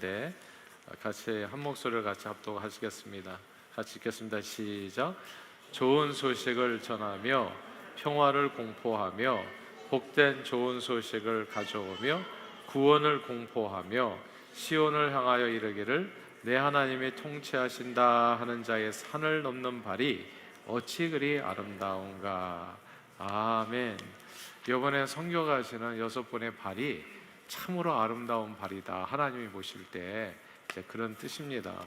있는데 같이 한 목소리를 같이 합독하시겠습니다. 같이 읽겠습니다. 시작. 좋은 소식을 전하며 평화를 공포하며 복된 좋은 소식을 가져오며 구원을 공포하며 시온을 향하여 이르기를 내 하나님이 통치하신다 하는 자의 산을 넘는 발이 어찌 그리 아름다운가. 아멘. 이번에 선교가시는 6분의 발이 참으로 아름다운 발이다. 하나님이 보실 때 이제 그런 뜻입니다.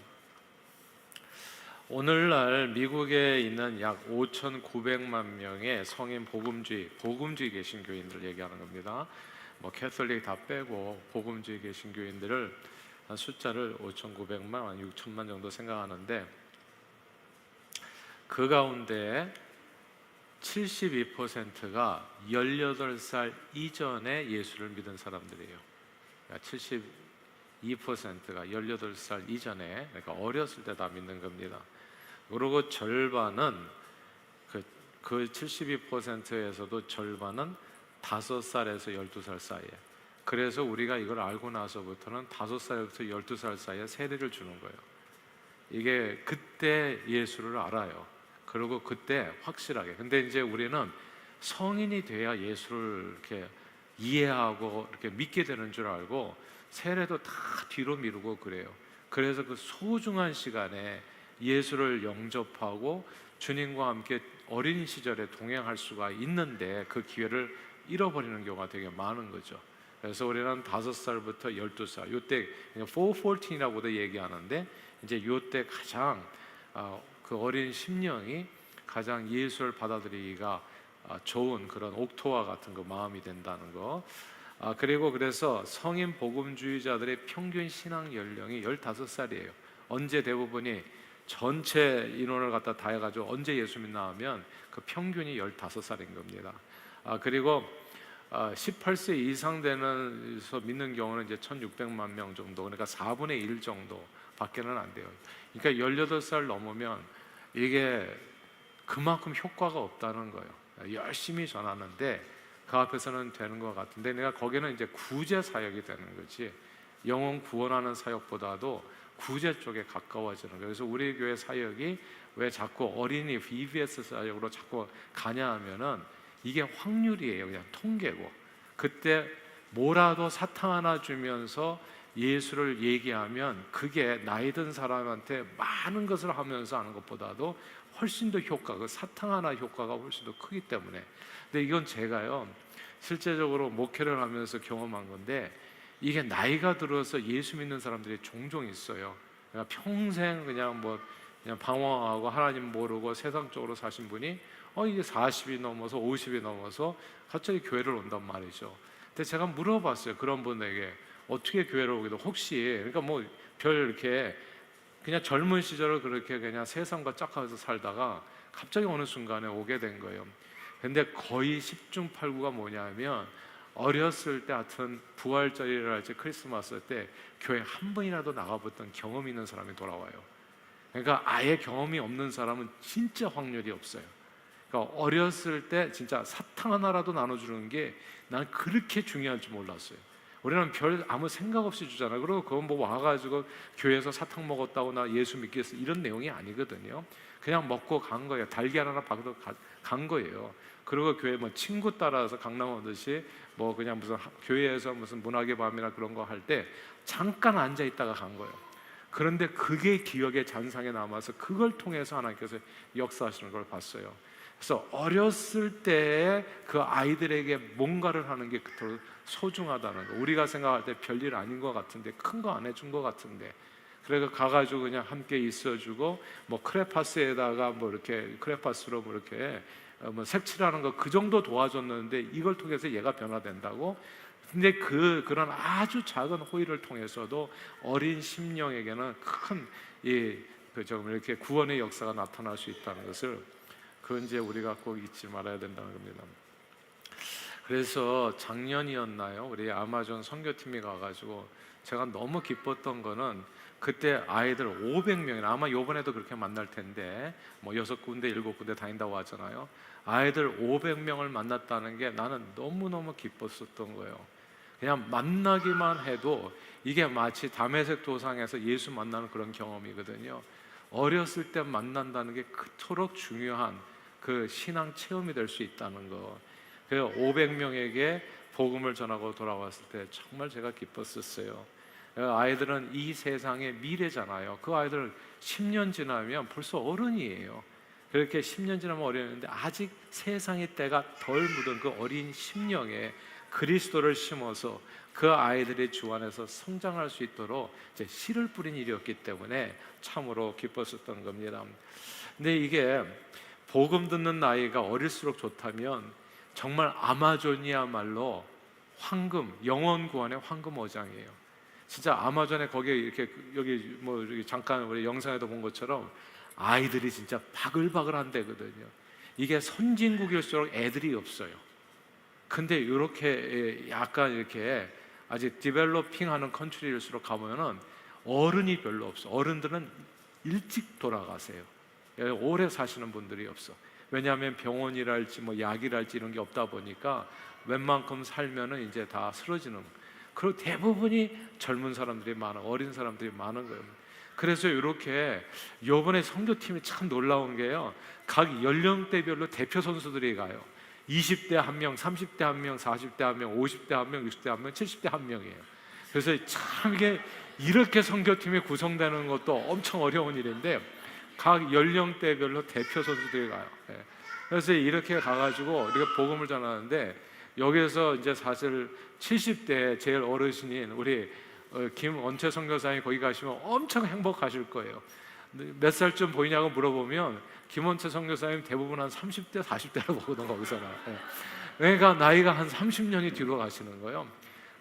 오늘날 미국에 있는 약 5,900만 명의 성인 복음주의 개신교인들을 얘기하는 겁니다. 캐톨릭 다 빼고 복음주의 개신교인들을 한 숫자를 5,900만, 6천만 정도 생각하는데 그 가운데 72%가 18살 이전에 예수를 믿은 사람들이에요. 그러니까 72%가 18살 이전에, 그러니까 어렸을 때 다 믿는 겁니다. 그리고 절반은 그 72%에서도 절반은 5살에서 12살 사이에. 그래서 우리가 이걸 알고 나서부터는 5살부터 12살 사이에 세례를 주는 거예요. 이게 그때 예수를 알아요. 그리고 그때 확실하게. 근데 이제 우리는 성인이 돼야 예수를 이렇게 이해하고 이렇게 믿게 되는 줄 알고 세례도 다 뒤로 미루고 그래요. 그래서 그 소중한 시간에 예수를 영접하고 주님과 함께 어린 시절에 동행할 수가 있는데 그 기회를 잃어버리는 경우가 되게 많은 거죠. 그래서 우리는 5살부터 12살, 요때 414이라고도 얘기하는데 이제 요때 가장 그 어린 심령이 가장 예수를 받아들이기가 좋은 그런 옥토와 같은 그 마음이 된다는 거. 그리고 그래서 성인 복음주의자들의 평균 신앙 연령이 15살이에요. 언제 대부분이 전체 인원을 갖다 다 해가지고 언제 예수 믿나 하면 그 평균이 15살인 겁니다. 그리고 18세 이상 되면서 믿는 경우는 이제 1,600만 명 정도, 그러니까 4분의 1 정도 밖에는 안 돼요. 그러니까 18살 넘으면 이게 그만큼 효과가 없다는 거예요. 열심히 전하는데 그 앞에서는 되는 것 같은데, 내가 거기는 이제 구제 사역이 되는 거지 영혼 구원하는 사역보다도 구제 쪽에 가까워지는 거예요. 그래서 우리 교회 사역이 왜 자꾸 어린이 VBS 사역으로 자꾸 가냐 하면은 이게 확률이에요. 그냥 통계고, 그때 뭐라도 사탕 하나 주면서 예수를 얘기하면 그게 나이 든 사람한테 많은 것을 하면서 하는 것보다도 훨씬 더 그 사탕 하나 효과가 훨씬 더 크기 때문에. 근데 이건 제가요 실제적으로 목회를 하면서 경험한 건데, 이게 나이가 들어서 예수 믿는 사람들이 종종 있어요. 그러니까 평생 그냥 방황하고 하나님 모르고 세상적으로 사신 분이 이제 40이 넘어서 50이 넘어서 갑자기 교회를 온단 말이죠. 근데 제가 물어봤어요. 그런 분에게 어떻게 교회를 오기도, 혹시 그러니까 별 이렇게 그냥 젊은 시절을 그렇게 그냥 세상과 짝하면서 살다가 갑자기 어느 순간에 오게 된 거예요. 근데 거의 10중 8구가 뭐냐면 어렸을 때 하여튼 부활절이랄지 크리스마스 때 교회 한 번이라도 나가봤던 경험이 있는 사람이 돌아와요. 그러니까 아예 경험이 없는 사람은 진짜 확률이 없어요. 그러니까 어렸을 때 진짜 사탕 하나라도 나눠주는 게 난 그렇게 중요한 줄 몰랐어요. 우리는 별 아무 생각 없이 주잖아요. 그리고 그건 와가지고 교회에서 사탕 먹었다고 나 예수 믿겠어 이런 내용이 아니거든요. 그냥 먹고 간 거예요. 달걀 하나 받고 간 거예요. 그리고 교회 친구 따라서 강남 오듯이 그냥 무슨 교회에서 무슨 문학의 밤이나 그런 거 할 때 잠깐 앉아 있다가 간 거예요. 그런데 그게 기억에 잔상에 남아서 그걸 통해서 하나님께서 역사하시는 걸 봤어요. 그래서 어렸을 때 그 아이들에게 뭔가를 하는 게 그토록 소중하다는 거. 우리가 생각할 때 별일 아닌 것 같은데, 큰 거 안 해준 것 같은데, 그래서 가가지고 그냥 함께 있어주고 크레파스에다가 이렇게 크레파스로 이렇게 색칠하는 거 그 정도 도와줬는데 이걸 통해서 얘가 변화된다고. 근데 그런 아주 작은 호의를 통해서도 어린 심령에게는 큰 이렇게 구원의 역사가 나타날 수 있다는 것을, 그건 이제 우리가 꼭 잊지 말아야 된다는 겁니다. 그래서 작년이었나요? 우리 아마존 선교팀이 가가지고 제가 너무 기뻤던 거는, 그때 아이들 500명이나, 아마 요번에도 그렇게 만날 텐데 6군데 7군데 다닌다고 하잖아요. 아이들 500명을 만났다는 게 나는 너무너무 기뻤었던 거예요. 그냥 만나기만 해도 이게 마치 다메섹 도상에서 예수 만나는 그런 경험이거든요. 어렸을 때 만난다는 게 그토록 중요한 그 신앙 체험이 될 수 있다는 거. 그 500명에게 복음을 전하고 돌아왔을 때 정말 제가 기뻤었어요. 아이들은 이 세상의 미래잖아요. 그 아이들 10년 지나면 벌써 어른이에요. 그렇게 10년 지나면 어른인데 아직 세상의 때가 덜 묻은 그 어린 심령에 그리스도를 심어서 그 아이들의 주 안에서 성장할 수 있도록 이제 씨를 뿌린 일이었기 때문에 참으로 기뻤었던 겁니다. 근데 이게 복음 듣는 나이가 어릴수록 좋다면 정말 아마존이야말로 황금, 영원 구원의 황금 어장이에요. 진짜 아마존에 거기에 이렇게 여기 뭐 이렇게 잠깐 우리 영상에도 본 것처럼 아이들이 진짜 바글바글한 데거든요. 이게 선진국일수록 애들이 없어요. 근데 이렇게 약간 이렇게 아직 디벨로핑하는 컨트리일수록 가보면은 어른이 별로 없어. 어른들은 일찍 돌아가세요. 오래 사시는 분들이 없어. 왜냐하면 병원이랄지 뭐 약이랄지 이런 게 없다 보니까 웬만큼 살면은 이제 다 쓰러지는. 그리고 대부분이 젊은 사람들이 많아, 어린 사람들이 많은 거예요. 그래서 이렇게 이번에 선교팀이 참 놀라운 게요, 각 연령대별로 대표 선수들이 가요. 20대 한 명, 30대 한 명, 40대 한 명, 50대 한 명, 60대 한 명, 70대 한 명이에요. 그래서 참 이게 이렇게 선교팀이 구성되는 것도 엄청 어려운 일인데 각 연령대별로 대표 선수들이 가요. 그래서 이렇게 가가지고 우리가 복음을 전하는데, 여기에서 이제 사실 70대 제일 어르신인 우리 김원채 선교사님 거기 가시면 엄청 행복하실 거예요. 몇 살쯤 보이냐고 물어보면 김원채 선교사님 대부분 한 30대, 40대라고 보거든, 거기서는. 그러니까 나이가 한 30년이 뒤로 가시는 거예요.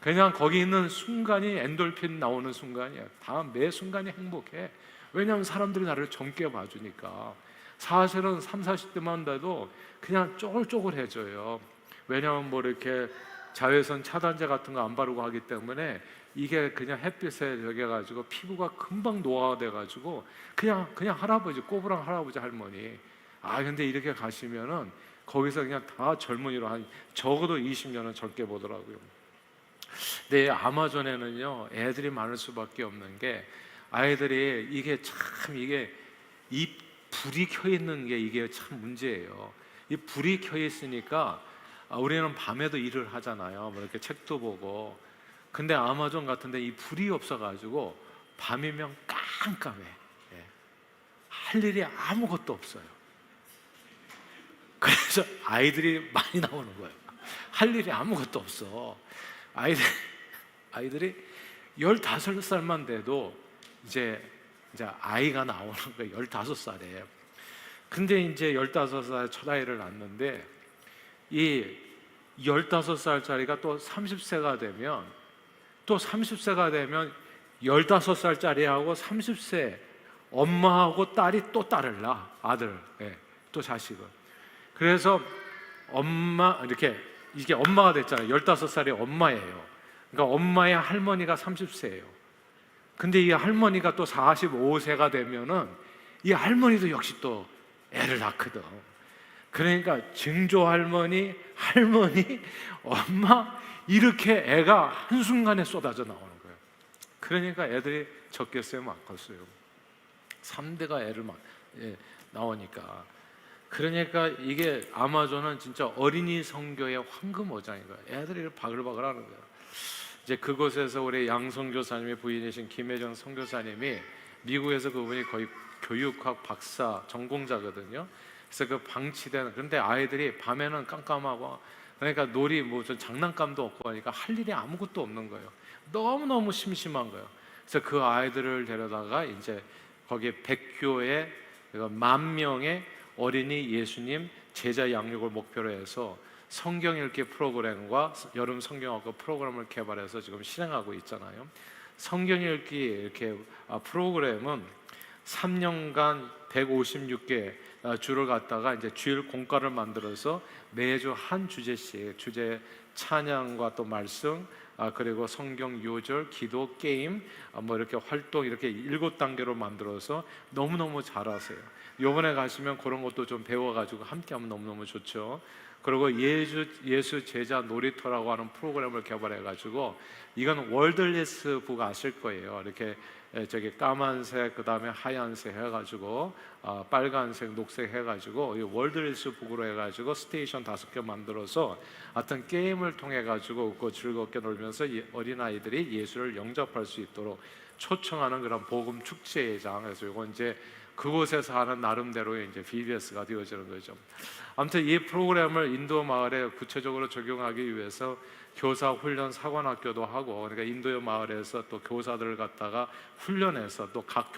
그냥 거기 있는 순간이 엔돌핀 나오는 순간이야. 다 매 순간이 행복해. 왜냐하면 사람들이 나를 젊게 봐주니까. 사실은 3, 40대만 돼도 그냥 쪼글쪼글해져요. 왜냐하면 뭐 이렇게 자외선 차단제 같은 거 안 바르고 하기 때문에 이게 그냥 햇빛에 저게 가지고 피부가 금방 노화돼 가지고 그냥 할아버지, 꼬부랑 할아버지 할머니. 근데 이렇게 가시면은 거기서 그냥 다 젊은이로 한 적어도 20년은 젊게 보더라고요. 근데 아마존에는요 애들이 많을 수밖에 없는 게, 아이들이 이게 참 이게 이 불이 켜 있는 게 이게 참 문제예요. 이 불이 켜 있으니까 우리는 밤에도 일을 하잖아요. 뭐 이렇게 책도 보고. 근데 아마존 같은데 이 불이 없어가지고 밤이면 깜깜해. 할 일이 아무것도 없어요. 그래서 아이들이 많이 나오는 거예요. 할 일이 아무것도 없어. 아이들이 15살만 돼도 이제 아이가 나오는 거예요. 15살에. 근데 이제 15살 첫 아이를 낳는데 이 15살짜리가 또 30세가 되면 15살짜리하고 30세 엄마하고 딸이 또 딸을 낳아. 아들, 또 자식을. 그래서 이게 엄마가 됐잖아요. 15살이 엄마예요. 그러니까 엄마의 할머니가 30세예요. 근데 이 할머니가 또 45세가 되면은 이 할머니도 역시 또 애를 낳거든. 그러니까 증조 할머니, 엄마, 이렇게 애가 한순간에 쏟아져 나오는 거예요. 그러니까 애들이 적겠어요, 많겠어요? 3대가 애를 나오니까. 그러니까 이게 아마존은 진짜 어린이 선교의 황금 어장인 거예요. 애들이 바글바글 하는 거예요. 이제 그곳에서 우리 양 선교사님의 부인이신 김혜정 선교사님이 미국에서 그분이 거의 교육학 박사 전공자거든요. 그래서 그 방치된, 그런데 아이들이 밤에는 깜깜하고, 그러니까 놀이 무슨 장난감도 없고 하니까 할 일이 아무것도 없는 거예요. 너무너무 심심한 거예요. 그래서 그 아이들을 데려다가 이제 거기에 백교에 10,000명의 어린이 예수님 제자 양육을 목표로 해서 성경 읽기 프로그램과 여름 성경학교 프로그램을 개발해서 지금 실행하고 있잖아요. 성경 읽기 이렇게 프로그램은 3년간 156개 주를 갖다가 이제 주일 공과를 만들어서 매주 한 주제씩, 주제 찬양과 또 말씀, 그리고 성경 요절, 기도, 게임, 뭐 이렇게 활동, 이렇게 7단계로 만들어서 너무너무 잘하세요. 요번에 가시면 그런 것도 좀 배워가지고 함께하면 너무너무 좋죠. 그리고 예수 제자 놀이터라고 하는 프로그램을 개발해가지고, 이건 월드리스 북 아실 거예요. 이렇게 저기 까만색, 그 다음에 하얀색 해가지고 빨간색, 녹색 해가지고 이 월드리스 북으로 해가지고 스테이션 5개 만들어서 어떤 게임을 통해 가지고 그 즐겁게 놀면서 어린 아이들이 예수를 영접할 수 있도록 초청하는 그런 복음 축제장. 그래서 이건 이제 그곳에서 하는 나름대로의 이제 BBS가 되어지는 거죠. 아무튼 이 프로그램을 인도 마을에 구체적으로 적용하기 위해서 교사 훈련 사관학교도 하고, 그러니까 인도 마을에서 또 교사들을 갖다가 훈련해서 또 각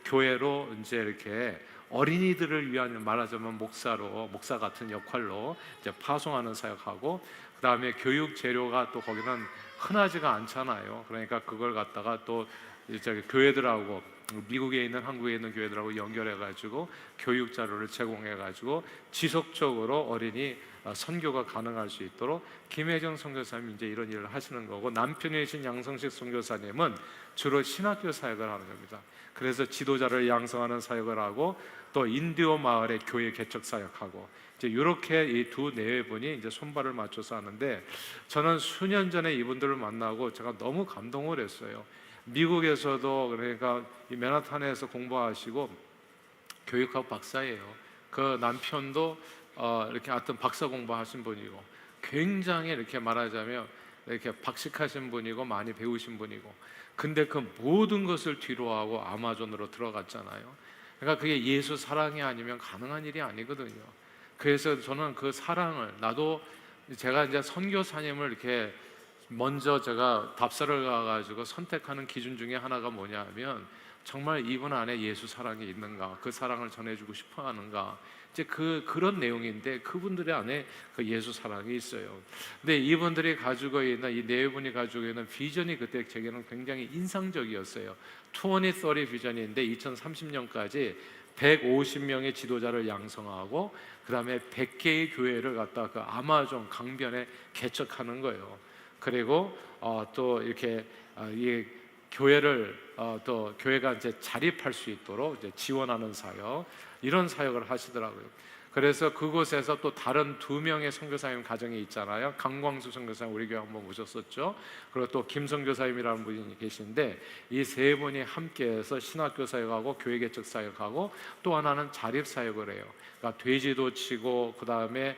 교회로 이제 이렇게 어린이들을 위한, 말하자면 목사 같은 역할로 이제 파송하는 사역하고, 그 다음에 교육 재료가 또 거기는 흔하지가 않잖아요. 그러니까 그걸 갖다가 또 이제 교회들하고, 미국에 있는, 한국에 있는 교회들하고 연결해가지고 교육 자료를 제공해가지고 지속적으로 어린이 선교가 가능할 수 있도록 김혜정 선교사님이 이제 이런 일을 하시는 거고, 남편이신 양성식 선교사님은 주로 신학교 사역을 하는 겁니다. 그래서 지도자를 양성하는 사역을 하고, 또 인디오 마을의 교회 개척 사역하고, 이제 이렇게 이 두 내외분이 이제 손발을 맞춰서 하는데, 저는 수년 전에 이분들을 만나고 제가 너무 감동을 했어요. 미국에서도, 그러니까 이 맨하탄에서 공부하시고 교육학 박사예요. 그 남편도 이렇게 하여튼 박사 공부하신 분이고, 굉장히 이렇게 말하자면 이렇게 박식하신 분이고 많이 배우신 분이고, 근데 그 모든 것을 뒤로하고 아마존으로 들어갔잖아요. 그러니까 그게 예수 사랑이 아니면 가능한 일이 아니거든요. 그래서 저는 그 사랑을, 나도 제가 이제 선교사님을 이렇게 먼저 제가 답사를 가가지고 선택하는 기준 중에 하나가 뭐냐면, 정말 이분 안에 예수 사랑이 있는가, 그 사랑을 전해주고 싶어하는가, 이제 그런 내용인데, 그분들의 안에 그 예수 사랑이 있어요. 근데 이분들이 가지고 있는, 이 네 분이 가지고 있는 비전이 그때 제게는 굉장히 인상적이었어요. 2030 비전인데 2030년까지 150명의 지도자를 양성하고, 그 다음에 100개의 교회를 갖다 그 아마존 강변에 개척하는 거예요. 그리고 또 이렇게 이 교회를 또 교회가 이제 자립할 수 있도록 이제 지원하는 사역, 이런 사역을 하시더라고요. 그래서 그곳에서 또 다른 2명의 선교사님 가정이 있잖아요. 강광수 선교사님 우리 교회 한번 오셨었죠. 그리고 또 김 선교사님이라는 분이 계신데, 이 세 분이 함께해서 신학교 사역하고 교회 개척 사역하고, 또 하나는 자립 사역을 해요. 그러니까 돼지도 치고, 그 다음에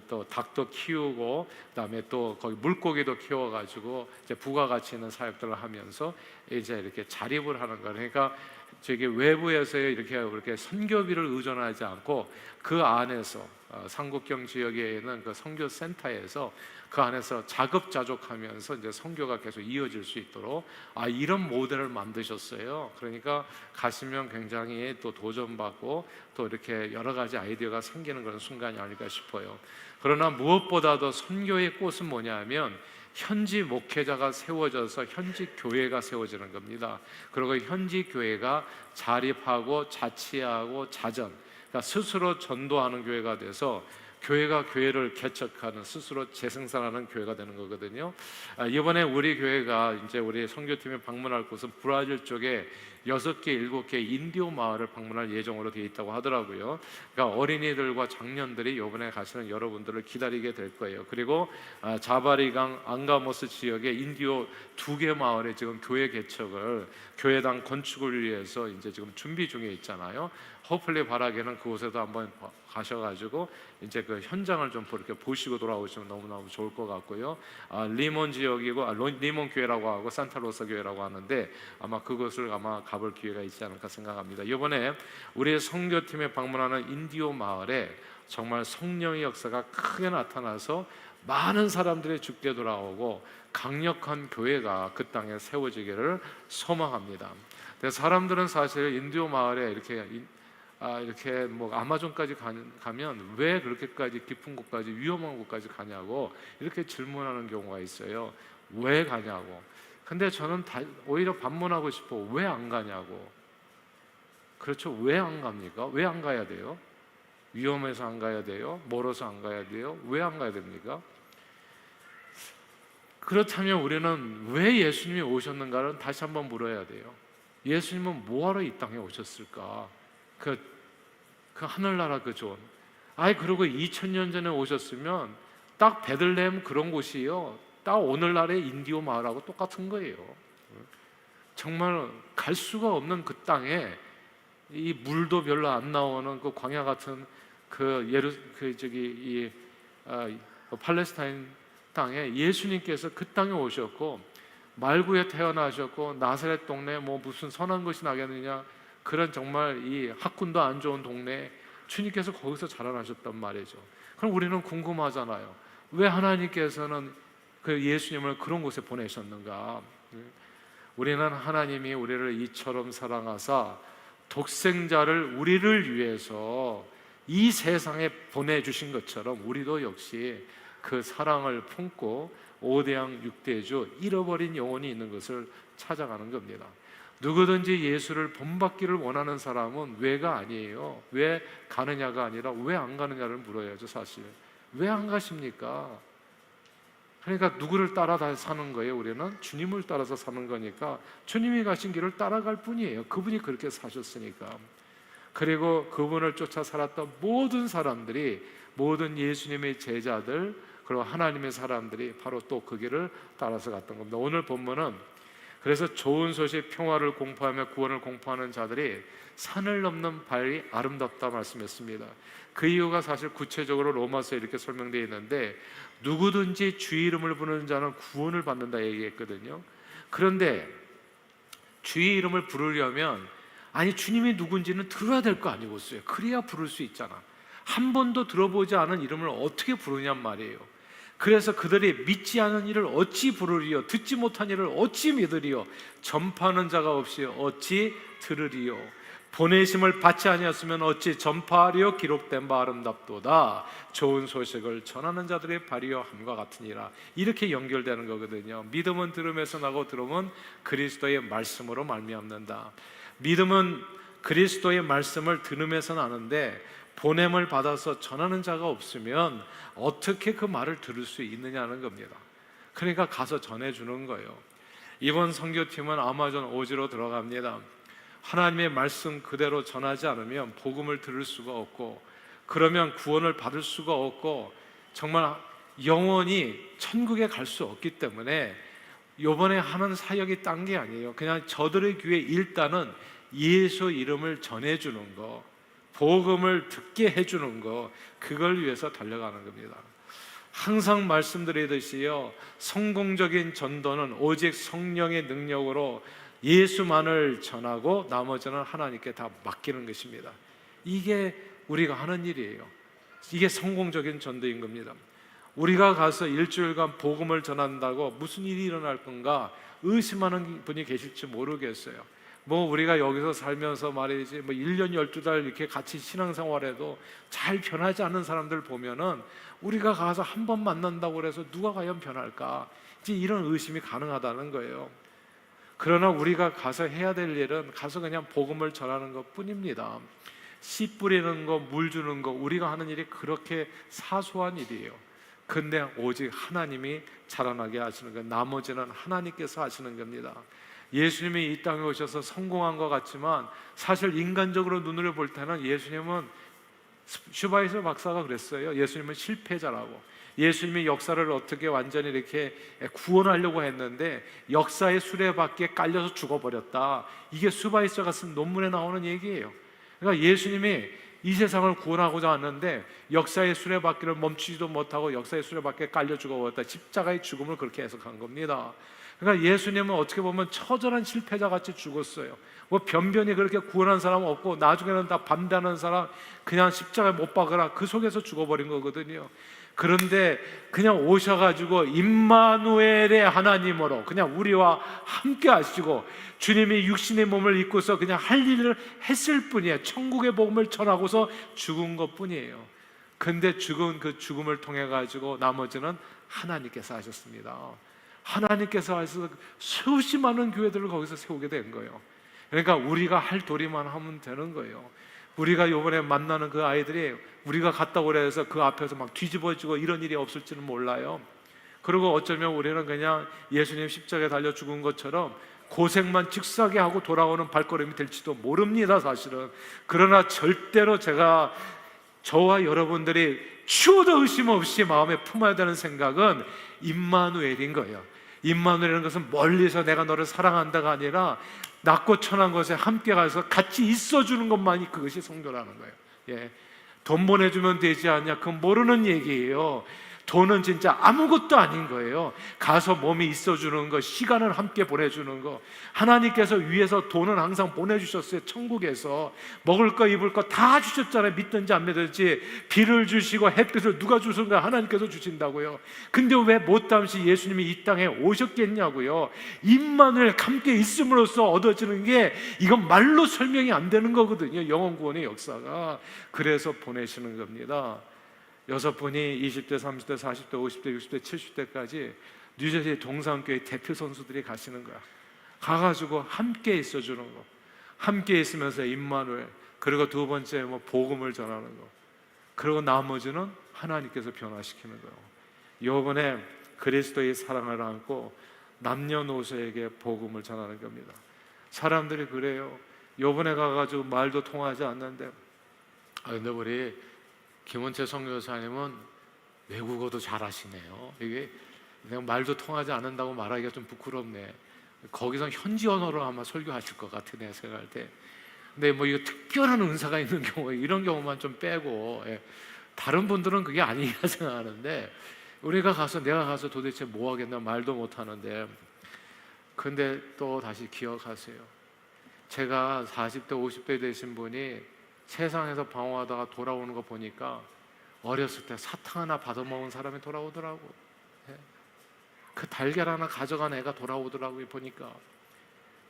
또 닭도 키우고, 그 다음에 또 거기 물고기도 키워가지고 이제 부가가치 있는 사역들을 하면서 이제 이렇게 자립을 하는 거예요. 그러니까 저기 외부에서 이렇게 선교비를 의존하지 않고, 그 안에서 상국경 지역에 있는 그 선교센터에서 그 안에서 자급자족하면서 이제 선교가 계속 이어질 수 있도록 이런 모델을 만드셨어요. 그러니까 가시면 굉장히 또 도전받고, 또 이렇게 여러 가지 아이디어가 생기는 그런 순간이 아닐까 싶어요. 그러나 무엇보다도 선교의 꽃은 뭐냐면, 현지 목회자가 세워져서 현지 교회가 세워지는 겁니다. 그리고 현지 교회가 자립하고 자치하고 자전, 그러니까 스스로 전도하는 교회가 돼서 교회가 교회를 개척하는, 스스로 재생산하는 교회가 되는 거거든요. 이번에 우리 교회가 이제 우리 선교팀이 방문할 곳은 브라질 쪽에 6개, 7개 인디오 마을을 방문할 예정으로 되어 있다고 하더라고요. 그러니까 어린이들과 장년들이 이번에 가시는 여러분들을 기다리게 될 거예요. 그리고 자바리강 앙가모스 지역의 인디오 2개 마을에 지금 교회 개척을, 교회당 건축을 위해서 이제 지금 준비 중에 있잖아요. 호플리 바라게는 그곳에도 한번 가셔가지고 이제 그 현장을 좀 이렇게 보시고 돌아오시면 너무너무 좋을 것 같고요. 리몬 지역이고, 리몬 교회라고 하고 산타로사 교회라고 하는데, 아마 그것을 아마 가볼 기회가 있지 않을까 생각합니다. 이번에 우리 선교팀에 방문하는 인디오 마을에 정말 성령의 역사가 크게 나타나서 많은 사람들이 죽게 돌아오고 강력한 교회가 그 땅에 세워지기를 소망합니다. 사람들은 사실 인디오 마을에 이렇게 뭐 아마존까지 가면 왜 그렇게까지 깊은 곳까지, 위험한 곳까지 가냐고 이렇게 질문하는 경우가 있어요. 왜 가냐고. 근데 저는 오히려 반문하고 싶어. 왜 안 가냐고. 그렇죠. 왜 안 갑니까? 왜 안 가야 돼요? 위험해서 안 가야 돼요? 멀어서 안 가야 돼요? 왜 안 가야 됩니까? 그렇다면 우리는 왜 예수님이 오셨는가를 다시 한번 물어야 돼요. 예수님은 뭐하러 이 땅에 오셨을까? 그 하늘나라 그 존, 그리고 2000년 전에 오셨으면 딱 베들레헴 그런 곳이요, 딱 오늘날의 인디오 마을하고 똑같은 거예요. 정말 갈 수가 없는 그 땅에 이 물도 별로 안 나오는 그 광야 같은 팔레스타인 땅에 예수님께서 그 땅에 오셨고, 말구에 태어나셨고, 나사렛 동네 뭐 무슨 선한 것이 나겠느냐, 그런 정말 이 학군도 안 좋은 동네에 주님께서 거기서 자라나셨단 말이죠. 그럼 우리는 궁금하잖아요. 왜 하나님께서는 그 예수님을 그런 곳에 보내셨는가? 우리는 하나님이 우리를 이처럼 사랑하사 독생자를 우리를 위해서 이 세상에 보내주신 것처럼 우리도 역시 그 사랑을 품고 5대양 6대주 잃어버린 영혼이 있는 것을 찾아가는 겁니다. 누구든지 예수를 본받기를 원하는 사람은 왜가 아니에요. 왜 가느냐가 아니라 왜 안 가느냐를 물어야죠. 사실 왜 안 가십니까? 그러니까 누구를 따라 사는 거예요? 우리는 주님을 따라서 사는 거니까 주님이 가신 길을 따라갈 뿐이에요. 그분이 그렇게 사셨으니까. 그리고 그분을 쫓아 살았던 모든 사람들이, 모든 예수님의 제자들, 그리고 하나님의 사람들이 바로 또 그 길을 따라서 갔던 겁니다. 오늘 본문은 그래서 좋은 소식, 평화를 공포하며 구원을 공포하는 자들이 산을 넘는 발이 아름답다 말씀했습니다. 그 이유가 사실 구체적으로 로마서에 이렇게 설명되어 있는데, 누구든지 주의 이름을 부르는 자는 구원을 받는다 얘기했거든요. 그런데 주의 이름을 부르려면 주님이 누군지는 들어야 될 거 아니겠어요? 그래야 부를 수 있잖아. 한 번도 들어보지 않은 이름을 어떻게 부르냔 말이에요. 그래서 그들이 믿지 않은 이를 어찌 부르리요? 듣지 못한 이를 어찌 믿으리요? 전파하는 자가 없이 어찌 들으리요? 보내심을 받지 아니었으면 어찌 전파하리요? 기록된 바 아름답도다. 좋은 소식을 전하는 자들의 발이요 함과 같으니라. 이렇게 연결되는 거거든요. 믿음은 들음에서 나고 들음은 그리스도의 말씀으로 말미암는다. 믿음은 그리스도의 말씀을 들음에서 나는데, 보냄을 받아서 전하는 자가 없으면 어떻게 그 말을 들을 수 있느냐는 겁니다. 그러니까 가서 전해주는 거예요. 이번 선교팀은 아마존 오지로 들어갑니다. 하나님의 말씀 그대로 전하지 않으면 복음을 들을 수가 없고, 그러면 구원을 받을 수가 없고, 정말 영원히 천국에 갈 수 없기 때문에 이번에 하는 사역이 딴 게 아니에요. 그냥 저들의 귀에 일단은 예수 이름을 전해주는 거, 복음을 듣게 해주는 거, 그걸 위해서 달려가는 겁니다. 항상 말씀드리듯이요, 성공적인 전도는 오직 성령의 능력으로 예수만을 전하고 나머지는 하나님께 다 맡기는 것입니다. 이게 우리가 하는 일이에요. 이게 성공적인 전도인 겁니다. 우리가 가서 일주일간 복음을 전한다고 무슨 일이 일어날 건가 의심하는 분이 계실지 모르겠어요. 우리가 여기서 살면서 말이지 1년 12달 이렇게 같이 신앙생활해도 잘 변하지 않는 사람들 보면은 우리가 가서 한 번 만난다고 해서 누가 과연 변할까, 이제 이런 의심이 가능하다는 거예요. 그러나 우리가 가서 해야 될 일은 가서 그냥 복음을 전하는 것 뿐입니다. 씨 뿌리는 거, 물 주는 거, 우리가 하는 일이 그렇게 사소한 일이에요. 근데 오직 하나님이 자라나게 하시는 것, 나머지는 하나님께서 하시는 겁니다. 예수님이 이 땅에 오셔서 성공한 것 같지만 사실 인간적으로 눈으로 볼 때는 예수님은, 슈바이처 박사가 그랬어요. 예수님은 실패자라고. 예수님이 역사를 어떻게 완전히 이렇게 구원하려고 했는데 역사의 수레바퀴에 깔려서 죽어버렸다. 이게 슈바이처가 쓴 논문에 나오는 얘기예요. 그러니까 예수님이 이 세상을 구원하고자 하는데 역사의 수레바퀴를 멈추지도 못하고 역사의 수레바퀴에 깔려 죽어버렸다. 십자가의 죽음을 그렇게 해석한 겁니다. 그러니까 예수님은 어떻게 보면 처절한 실패자 같이 죽었어요. 변변히 그렇게 구원한 사람은 없고, 나중에는 다 반대하는 사람 그냥 십자가에 못 박으라, 그 속에서 죽어버린 거거든요. 그런데 그냥 오셔가지고 임마누엘의 하나님으로 그냥 우리와 함께 하시고, 주님이 육신의 몸을 입고서 그냥 할 일을 했을 뿐이에요. 천국의 복음을 전하고서 죽은 것 뿐이에요. 근데 죽은 그 죽음을 통해 가지고 나머지는 하나님께서 하셨습니다. 하나님께서 하셔서 수없이 많은 교회들을 거기서 세우게 된 거예요. 그러니까 우리가 할 도리만 하면 되는 거예요. 우리가 이번에 만나는 그 아이들이 우리가 갔다 오래 해서 그 앞에서 막 뒤집어지고 이런 일이 없을지는 몰라요. 그리고 어쩌면 우리는 그냥 예수님 십자가에 달려 죽은 것처럼 고생만 직사게 하고 돌아오는 발걸음이 될지도 모릅니다, 사실은. 그러나 절대로 제가 저와 여러분들이 추호도 의심 없이 마음에 품어야 되는 생각은 임마누엘인 거예요. 임마누엘이라는 것은 멀리서 내가 너를 사랑한다가 아니라 낮고 천한 곳에 함께 가서 같이 있어주는 것만이 그것이 성도라는 거예요. 예. 돈 보내주면 되지 않냐? 그건 모르는 얘기예요. 돈은 진짜 아무것도 아닌 거예요. 가서 몸이 있어주는 거, 시간을 함께 보내주는 거. 하나님께서 위에서 돈은 항상 보내주셨어요. 천국에서 먹을 거 입을 거 다 주셨잖아요. 믿든지 안 믿든지. 비를 주시고 햇빛을 누가 주신가? 하나님께서 주신다고요. 근데 왜 못담시 예수님이 이 땅에 오셨겠냐고요. 임마누엘 함께 있음으로써 얻어지는 게 이건 말로 설명이 안 되는 거거든요. 영원 구원의 역사가. 그래서 보내시는 겁니다. 6분이 20대, 30대, 40대, 50대, 60대, 70대까지 뉴저지 동산교회 대표 선수들이 가시는 거야. 가가지고 함께 있어주는 거, 함께 있으면서 임마누엘, 그리고 두 번째 복음을 전하는 거, 그리고 나머지는 하나님께서 변화시키는 거예요. 요번에 그리스도의 사랑을 안고 남녀노소에게 복음을 전하는 겁니다. 사람들이 그래요. 요번에 가가지고 말도 통하지 않는데, 근데 우리 김원채 선교사님은 외국어도 잘하시네요. 이게 그냥 말도 통하지 않는다고 말하기가 좀 부끄럽네. 거기서 현지 언어로 아마 설교하실 것 같아, 내가 생각할 때. 근데 이거 특별한 은사가 있는 경우에 이런 경우만 좀 빼고, 다른 분들은 그게 아니라 생각하는데, 내가 가서 도대체 뭐 하겠나, 말도 못 하는데. 근데 또 다시 기억하세요. 제가 40대 50대 되신 분이 세상에서 방황하다가 돌아오는 거 보니까 어렸을 때 사탕 하나 받아먹은 사람이 돌아오더라고. 그 달걀 하나 가져간 애가 돌아오더라고요. 보니까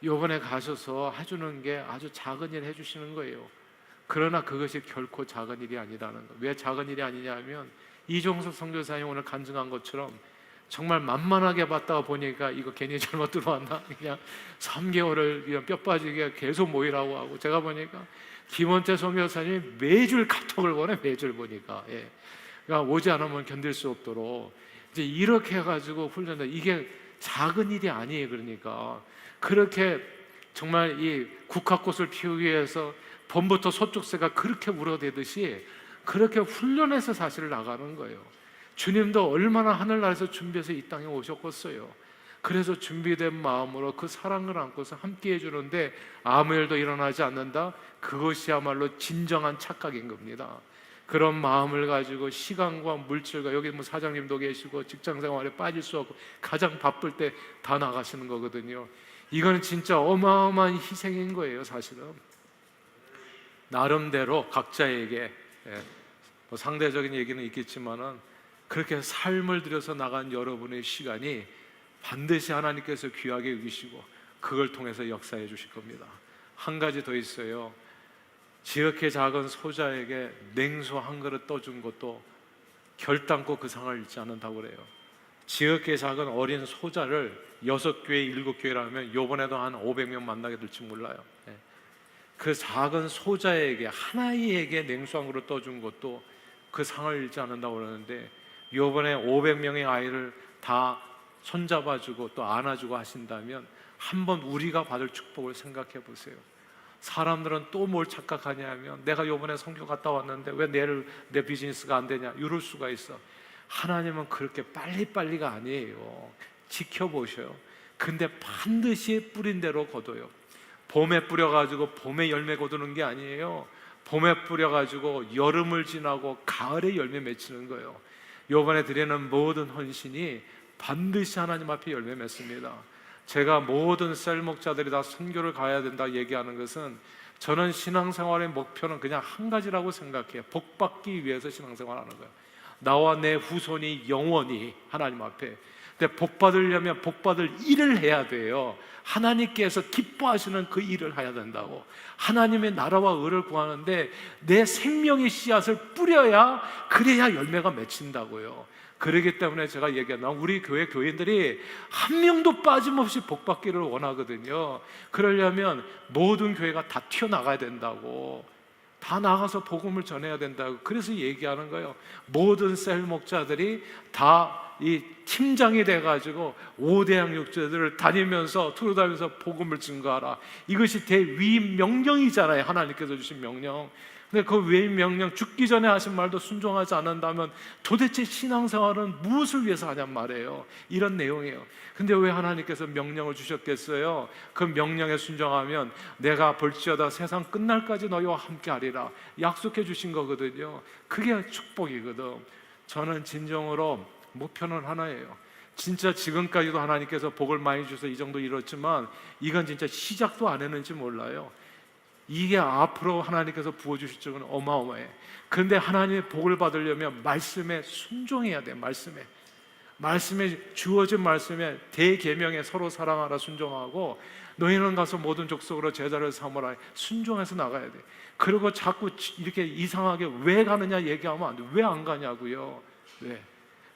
요번에 가셔서 해주는 게 아주 작은 일 해주시는 거예요. 그러나 그것이 결코 작은 일이 아니라는 거. 왜 작은 일이 아니냐 하면 이종석 선교사님 오늘 간증한 것처럼 정말 만만하게 봤다가 보니까 이거 괜히 잘못 들어왔나? 그냥 3개월을 그냥 뼈 빠지게 계속 모이라고 하고, 제가 보니까 김원태 선교사님이 매주 카톡을 보내, 매주 보니까. 그러니까 오지 않으면 견딜 수 없도록 이제 이렇게 해가지고 훈련다. 이게 작은 일이 아니에요. 그러니까 그렇게 정말 이 국화꽃을 피우기 위해서 봄부터 소쩍새가 그렇게 우러대듯이 그렇게 훈련해서 사실 나가는 거예요. 주님도 얼마나 하늘나라에서 준비해서 이 땅에 오셨겠어요. 그래서 준비된 마음으로 그 사랑을 안고서 함께 해주는데 아무 일도 일어나지 않는다? 그것이야말로 진정한 착각인 겁니다. 그런 마음을 가지고 시간과 물질과, 여기 사장님도 계시고 직장생활에 빠질 수 없고 가장 바쁠 때 다 나가시는 거거든요. 이거는 진짜 어마어마한 희생인 거예요. 사실은 나름대로 각자에게 상대적인 얘기는 있겠지만은 그렇게 삶을 들여서 나간 여러분의 시간이 반드시 하나님께서 귀하게 여기시고 그걸 통해서 역사해 주실 겁니다. 한 가지 더 있어요. 지극히 작은 소자에게 냉수 한 그릇 떠준 것도 결단코 그 상을 잃지 않는다고 그래요. 지극히 작은 어린 소자를 6교회, 7교회라면 요번에도 한 500명 만나게 될지 몰라요. 그 작은 소자에게, 하나이에게 냉수 한 그릇 떠준 것도 그 상을 잃지 않는다고 그러는데, 요번에 500명의 아이를 다 손잡아주고 또 안아주고 하신다면 한번 우리가 받을 축복을 생각해 보세요. 사람들은 또 뭘 착각하냐 하면 내가 요번에 선교 갔다 왔는데 왜 내 비즈니스가 안 되냐, 이럴 수가 있어. 하나님은 그렇게 빨리빨리가 아니에요. 지켜보셔요. 근데 반드시 뿌린 대로 거둬요. 봄에 뿌려가지고 봄에 열매 거두는 게 아니에요. 봄에 뿌려가지고 여름을 지나고 가을에 열매 맺히는 거예요. 요번에 드리는 모든 헌신이 반드시 하나님 앞에 열매 맺습니다. 제가 모든 셀 목자들이 다 선교를 가야 된다 얘기하는 것은, 저는 신앙생활의 목표는 그냥 한 가지라고 생각해요. 복받기 위해서 신앙생활하는 거예요. 나와 내 후손이 영원히 하나님 앞에. 근데 복받으려면 복받을 일을 해야 돼요. 하나님께서 기뻐하시는 그 일을 해야 된다고. 하나님의 나라와 의를 구하는데 내 생명의 씨앗을 뿌려야, 그래야 열매가 맺힌다고요. 그렇기 때문에 제가 얘기한, 우리 교회 교인들이 한 명도 빠짐없이 복받기를 원하거든요. 그러려면 모든 교회가 다 튀어나가야 된다고, 다 나가서 복음을 전해야 된다고. 그래서 얘기하는 거예요. 모든 셀 목자들이 다 이 팀장이 돼가지고 5대양 육제들을 다니면서 투르다니면서 복음을 증거하라. 이것이 대위임 명령이잖아요. 하나님께서 주신 명령. 근데 그 외인 명령, 죽기 전에 하신 말도 순종하지 않는다면 도대체 신앙생활은 무엇을 위해서 하냔 말이에요. 이런 내용이에요. 근데 왜 하나님께서 명령을 주셨겠어요? 그 명령에 순종하면 내가 볼지어다 세상 끝날까지 너희와 함께 하리라 약속해 주신 거거든요. 그게 축복이거든. 저는 진정으로 목표는 하나예요. 진짜 지금까지도 하나님께서 복을 많이 주셔서 이 정도 이뤘지만 이건 진짜 시작도 안 했는지 몰라요. 이게 앞으로 하나님께서 부어주실 적은 어마어마해. 그런데 하나님의 복을 받으려면 말씀에 순종해야 돼. 말씀에 주어진 말씀에 대계명에 서로 사랑하라 순종하고 너희는 가서 모든 족속으로 제자를 삼으라 순종해서 나가야 돼. 그리고 자꾸 이렇게 이상하게 왜 가느냐 얘기하면 안 돼. 왜 안 가냐고요. 왜?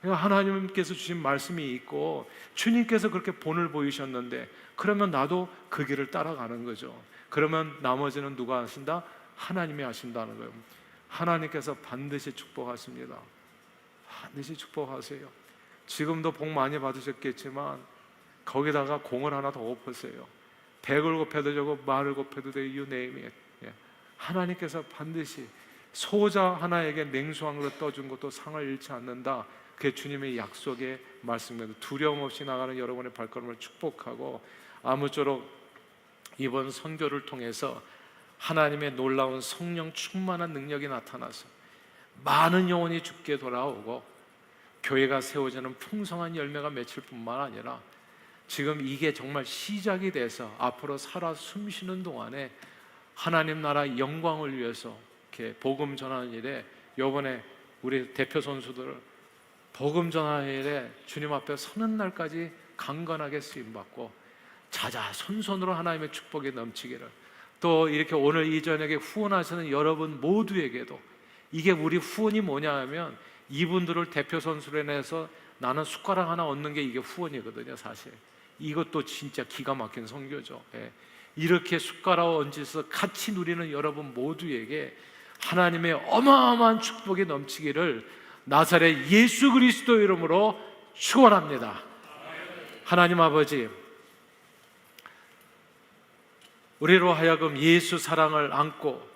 그러니까 하나님께서 주신 말씀이 있고 주님께서 그렇게 본을 보이셨는데 그러면 나도 그 길을 따라가는 거죠. 그러면 나머지는 누가 하신다? 하나님이 하신다는 거예요. 하나님께서 반드시 축복하십니다. 반드시 축복하세요. 지금도 복 많이 받으셨겠지만 거기다가 공을 하나 더 엎으세요. 백을 곱해도 되고 말을 곱해도 되고 you name it. 하나님께서 반드시 소자 하나에게 냉수 한 그릇 떠준 것도 상을 잃지 않는다. 그게 주님의 약속의 말씀입니다. 두려움 없이 나가는 여러분의 발걸음을 축복하고 아무쪼록 이번 선교를 통해서 하나님의 놀라운 성령 충만한 능력이 나타나서 많은 영혼이 주께 돌아오고 교회가 세워지는 풍성한 열매가 맺힐 뿐만 아니라 지금 이게 정말 시작이 돼서 앞으로 살아 숨쉬는 동안에 하나님 나라 영광을 위해서 이렇게 복음 전하는 일에 이번에 우리 대표 선수들 복음 전하는 일에 주님 앞에 서는 날까지 강건하게 쓰임받고 자자손손으로 하나님의 축복이 넘치기를, 또 이렇게 오늘 이 저녁에 후원하시는 여러분 모두에게도 이게 우리 후원이 뭐냐 하면 이분들을 대표 선수로 인해서 나는 숟가락 하나 얻는 게 이게 후원이거든요. 사실 이것도 진짜 기가 막힌 선교죠. 이렇게 숟가락 얹어서 같이 누리는 여러분 모두에게 하나님의 어마어마한 축복이 넘치기를 나사렛 예수 그리스도 이름으로 축원합니다. 하나님 아버지, 우리로 하여금 예수 사랑을 안고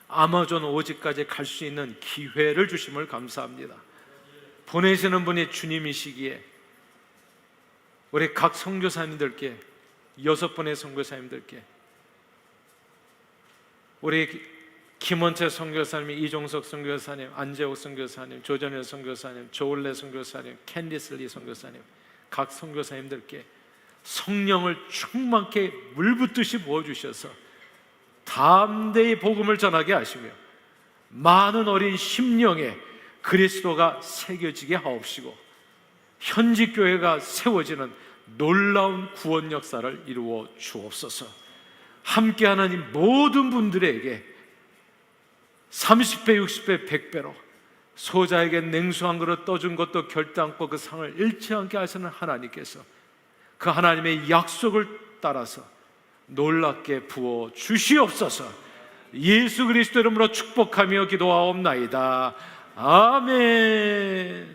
아마존 오직까지 갈 수 있는 기회를 주심을 감사합니다. 보내시는 분이 주님이시기에 우리 각 선교사님들께 6분의 선교사님들께 우리 김원채 선교사님, 이종석 선교사님, 안재욱 선교사님, 조전현 선교사님, 조울래 선교사님, 캔디슬리 선교사님 각 선교사님들께 성령을 충만케 물붓듯이 부어주셔서 담대히 복음을 전하게 하시며 많은 어린 심령에 그리스도가 새겨지게 하옵시고 현지 교회가 세워지는 놀라운 구원 역사를 이루어 주옵소서. 함께하는 이 모든 분들에게 30배, 60배, 100배로 소자에게 냉수 한 그릇 떠준 것도 결단코 그 상을 잃지 않게 하시는 하나님께서 그 하나님의 약속을 따라서 놀랍게 부어 주시옵소서. 예수 그리스도 이름으로 축복하며 기도하옵나이다. 아멘.